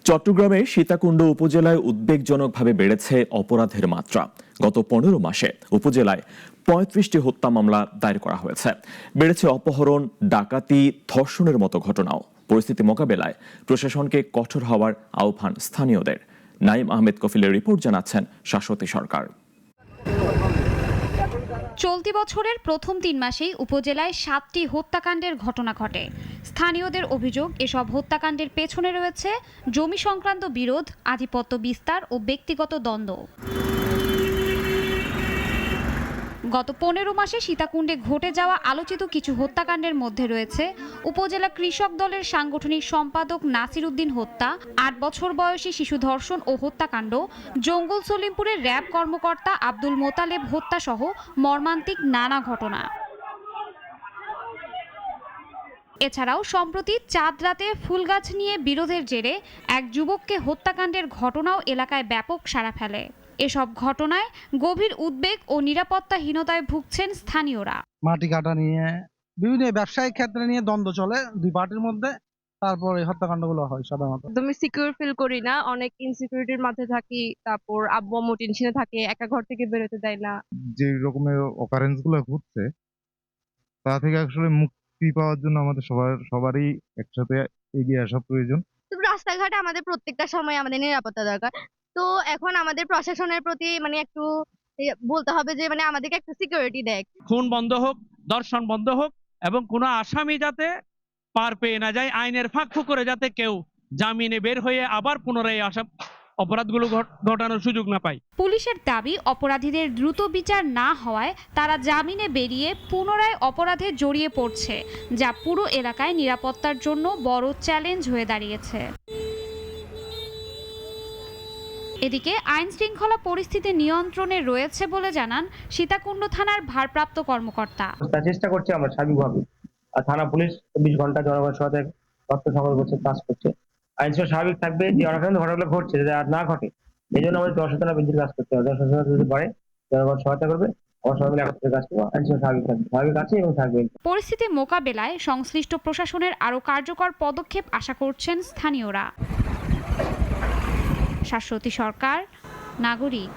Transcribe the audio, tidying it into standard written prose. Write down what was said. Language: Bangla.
চট্টগ্রামের সীতাকুণ্ড উপজেলায় উদ্বেগজনকভাবে বেড়েছে অপরাধের মাত্রা। গত 15 মাসে উপজেলায় 35টি হত্যা মামলা দায়ের করা হয়েছে। বেড়েছে অপহরণ, ডাকাতি, ধর্ষণের মতো ঘটনাও। পরিস্থিতি মোকাবেলায় প্রশাসনকে কঠোর হওয়ার আহ্বান স্থানীয়দের। নাইম আহমেদ কফিলের রিপোর্ট জানাচ্ছেন শাশ্বতী সরকার। চলতি বছরের প্রথম 3 মাসেই উপজেলায় 7টি হত্যাকাণ্ডের ঘটনা ঘটে। স্থানীয়দের অভিযোগ, এসব হত্যাকাণ্ডের পেছনে রয়েছে জমি সংক্রান্ত বিরোধ, আধিপত্য বিস্তার ও ব্যক্তিগত দ্বন্দ্ব। গত 15 মাসে সীতাকুণ্ডে ঘটে যাওয়া আলোচিত কিছু হত্যাকাণ্ডের মধ্যে রয়েছে উপজেলা কৃষক দলের সাংগঠনিক সম্পাদক নাসির উদ্দিন হত্যা, 8 বছর বয়সী শিশু ধর্ষণ ও হত্যাকাণ্ড, জঙ্গল সলিমপুরের র্যাব কর্মকর্তা আব্দুল মোতালেব হত্যা সহ মর্মান্তিক নানা ঘটনা। এছাড়াও সম্প্রতি চাঁদ রাতে ফুলগাছ নিয়ে বিরোধের জেরে এক যুবককে হত্যাকাণ্ডের ঘটনাও এলাকায় ব্যাপক সাড়া ফেলে। এসব ঘটনায় গভীর উদ্বেগ ও নিরাপত্তাহীনতায় ভুগছেন স্থানীয়রা। মাটি কাটা নিয়ে বিভিন্ন ব্যবসায়িক ক্ষেত্রে নিয়ে দ্বন্দ্ব চলে দুই পার্টির মধ্যে, তারপর এই হত্যাকাণ্ডগুলো হয় সাধারণত। একদমই সিকিউর ফিল করি না, অনেক ইনসিকিউরিটির মধ্যে থাকি। তারপর আব্বু আম্মু টেনশনে থাকে, একা ঘর থেকে বেরোতে দেয় না। যে রকমের অকারেন্স গুলো ঘটছে তা থেকে আসলে মুক্তি পাওয়ার জন্য আমাদের সবারই একসাথে এগিয়ে আসা প্রয়োজন। রাস্তাঘাটে আমাদের প্রত্যেকটা সময় আমাদের নিরাপত্তা দরকার। তো এখন আমাদের প্রশাসনের প্রতি একটু বলতে হবে যে আমাদেরকে একটু সিকিউরিটি দেয়। খুন বন্ধ হোক, ধর্ষণ বন্ধ হোক এবং কোনো আসামি যাতে পার পেয়ে না যায়, আইনের ফাঁক করে যাতে কেউ জামিনে বের হয়ে আবার পুনরায় অপরাধগুলো ঘটানোর সুযোগ না পায়। পুলিশের দাবি, অপরাধীদের দ্রুত বিচার না হওয়ায় তারা জামিনে বেরিয়ে পুনরায় অপরাধে জড়িয়ে পড়ছে, যা পুরো এলাকায় নিরাপত্তার জন্য বড় চ্যালেঞ্জ হয়ে দাঁড়িয়েছে। এদিকে আইন শৃঙ্খলা পরিস্থিতি নিয়ন্ত্রণে রয়েছে বলে জানান সীতাকুণ্ড থানার ভারপ্রাপ্ত কর্মকর্তা। চেষ্টা করছে আমরা স্বাভাবিকভাবে, আর থানা পুলিশ 24 ঘন্টা জনগণ সাথে তথ্য সংগ্রহ করছে, কাজ করছে। আইন শৃঙ্খলা স্বাভাবিক থাকবে, যে অনাকাঙ্ক্ষিত ঘটনাগুলো ঘটছে যাতে আর না ঘটে, এই জন্য আমাদের জনসচেতনতা বৃদ্ধির কাজ করতে হবে। জনসচেতনতা যদি বাড়ে, জনগণ সহায়তা করবে, আমরা সবাই মিলে একত্রে কাজ করবো। আইন শৃঙ্খলা স্বাভাবিক থাকবে, স্বাভাবিক আছে এবং থাকবে। পরিস্থিতি মোকাবেলায় সংশ্লিষ্ট প্রশাসনের আরও কার্যকর পদক্ষেপ আশা করছেন স্থানীয়রা। শাশ্বতী সরকার, নাগরিক।